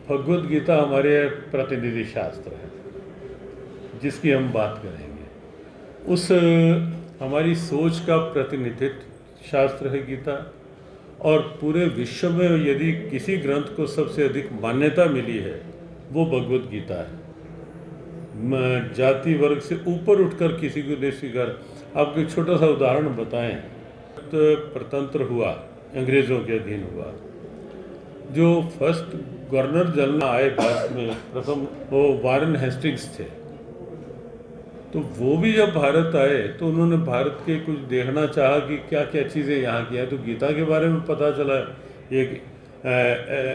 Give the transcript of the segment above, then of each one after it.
भगवद गीता हमारे प्रतिनिधि शास्त्र है जिसकी हम बात करेंगे। उस हमारी सोच का प्रतिनिधित्व शास्त्र है गीता। और पूरे विश्व में यदि किसी ग्रंथ को सबसे अधिक मान्यता मिली है वो भगवद गीता है। जाति वर्ग से ऊपर उठकर किसी को नहीं स्वीकार। आपको एक छोटा सा उदाहरण बताएं। तो प्रतंत्र हुआ, अंग्रेज़ों के अधीन हुआ, जो फर्स्ट गवर्नर जनरल आए भारत में प्रथम वो वारेन हेस्टिंग्स थे। तो वो भी जब भारत आए तो उन्होंने भारत के कुछ देखना चाहा कि क्या क्या चीज़ें यहाँ की हैं। तो गीता के बारे में पता चला। एक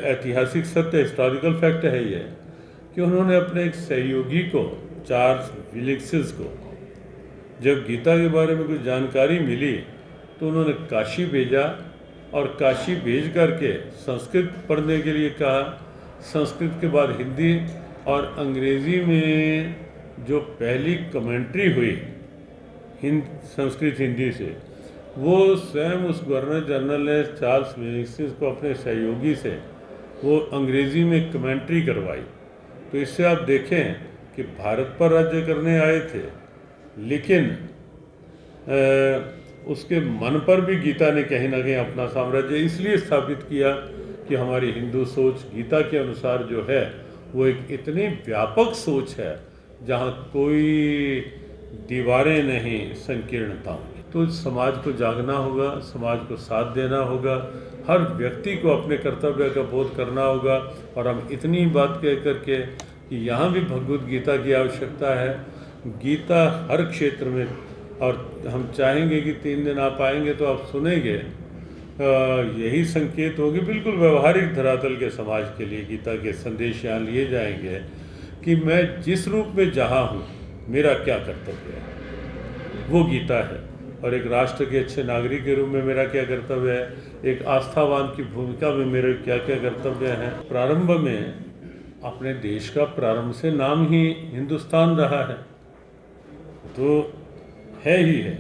ऐतिहासिक सत्य, हिस्टोरिकल फैक्ट है ये कि उन्होंने अपने एक सहयोगी को, चार्ल्स विलिक्सिस को, जब गीता के बारे में कुछ जानकारी मिली तो उन्होंने काशी भेजा और काशी भेज करके संस्कृत पढ़ने के लिए कहा। संस्कृत के बाद हिंदी और अंग्रेज़ी में जो पहली कमेंट्री हुई संस्कृत हिंदी से, वो स्वयं उस गवर्नर जनरल ने चार्ल्स विलिक्सिस को अपने सहयोगी से वो अंग्रेज़ी में कमेंट्री करवाई। तो इससे आप देखें कि भारत पर राज्य करने आए थे, लेकिन उसके मन पर भी गीता ने कहीं ना कहीं अपना साम्राज्य इसलिए स्थापित किया कि हमारी हिंदू सोच गीता के अनुसार जो है वो एक इतनी व्यापक सोच है जहाँ कोई दीवारें नहीं, संकीर्णता। तो समाज को जागना होगा, समाज को साथ देना होगा, हर व्यक्ति को अपने कर्तव्य का बोध करना होगा। और हम इतनी बात कह करके कि यहाँ भी भगवद गीता की आवश्यकता है। गीता हर क्षेत्र में, और हम चाहेंगे कि 3 दिन आप आएंगे तो आप सुनेंगे, यही संकेत होगी बिल्कुल व्यवहारिक धरातल के समाज के लिए। गीता के संदेश यहाँ लिए जाएंगे कि मैं जिस रूप में जहाँ हूँ मेरा क्या कर्तव्य है, वो गीता है। और एक राष्ट्र के अच्छे नागरिक के रूप में मेरा क्या कर्तव्य है, एक आस्थावान की भूमिका में मेरे क्या क्या कर्तव्य हैं। प्रारंभ में अपने देश का प्रारंभ से नाम ही हिंदुस्तान रहा है, तो है ही है,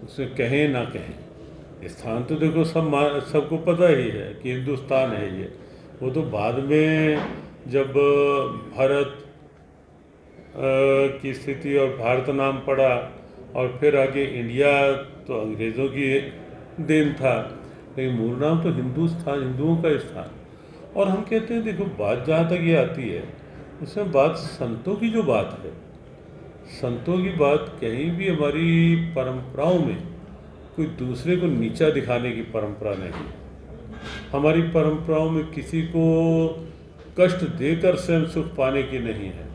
उसे कहें ना कहें। स्थान तो देखो सबको पता ही है कि हिंदुस्तान है ये। वो तो बाद में जब भारत की स्थिति और भारत नाम पड़ा और फिर आगे इंडिया, तो अंग्रेज़ों की देन था, लेकिन मूल नाम तो हिंदुस्तान, हिंदुओं का स्थान। और हम कहते हैं, देखो बात जहाँ तक ये आती है उसमें बात संतों की जो बात है, संतों की बात कहीं भी हमारी परंपराओं में कोई दूसरे को नीचा दिखाने की परंपरा नहीं। हमारी परंपराओं में किसी को कष्ट देकर स्वयं सुख पाने की नहीं है।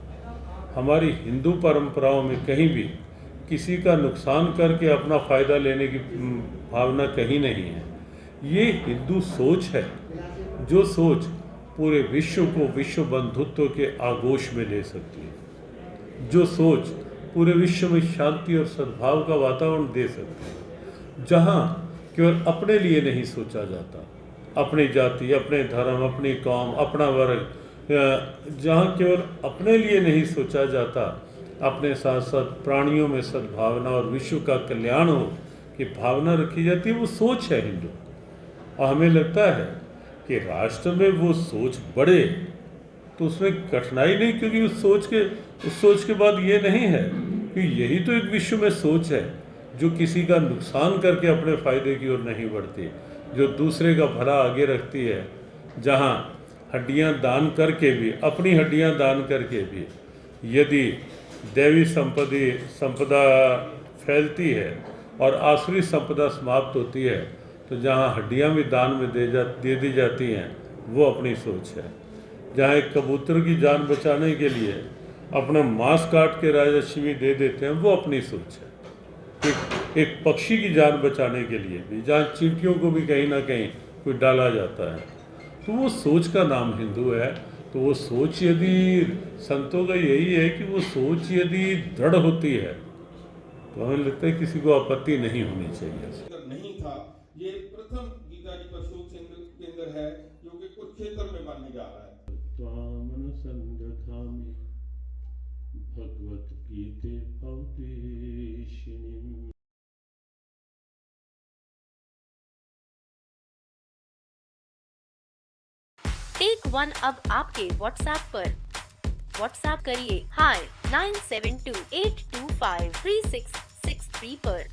हमारी हिंदू परंपराओं में कहीं भी किसी का नुकसान करके अपना फ़ायदा लेने की भावना कहीं नहीं है। ये हिंदू सोच है, जो सोच पूरे विश्व को विश्व बंधुत्व के आगोश में ले सकती है, जो सोच पूरे विश्व में शांति और सद्भाव का वातावरण दे सकती है, जहाँ केवल अपने लिए नहीं सोचा जाता, अपनी जाति, अपने धर्म, अपनी कौम, अपना वर्ग, जहाँ केवल अपने लिए नहीं सोचा जाता, अपने साथ साथ प्राणियों में सद्भावना और विश्व का कल्याण हो की भावना रखी जाती है, वो सोच है हिंदू। और हमें लगता है कि राष्ट्र में वो सोच बढ़े तो उसमें कठिनाई नहीं, क्योंकि उस सोच के बाद ये नहीं है कि यही तो एक विश्व में सोच है जो किसी का नुकसान करके अपने फ़ायदे की ओर नहीं बढ़ती, जो दूसरे का भला आगे रखती है, जहाँ हड्डियाँ दान करके भी, अपनी हड्डियाँ दान करके भी यदि दैवी संपदा फैलती है और आसुरी संपदा समाप्त होती है, तो जहाँ हड्डियाँ भी दान में दे दी जाती हैं, वो अपनी सोच है। जहाँ एक कबूतर की जान बचाने के लिए अपना मांस काट के राजस्व भी दे देते हैं, वो अपनी सोच है। एक पक्षी की जान बचाने के लिए भी, जहाँ चींटियों को भी कहीं ना कहीं कोई डाला जाता है, तो वो सोच का नाम हिंदू है। तो वो सोच यदि, संतों का यही है कि वो सोच यदि दृढ़ होती है तो हमें लगता है किसी को आपत्ति नहीं होनी चाहिए। नहीं था, ये प्रथम गीता जी पर शोध केंद्र है जो कि कुरुक्षेत्र में बनने जा रहा है। त्वामन संगखामि भगवत गीते भवदेशिनीम्। टेक वन अब आपके व्हाट्सएप पर। व्हाट्सएप करिए हाय 9728253663 पर।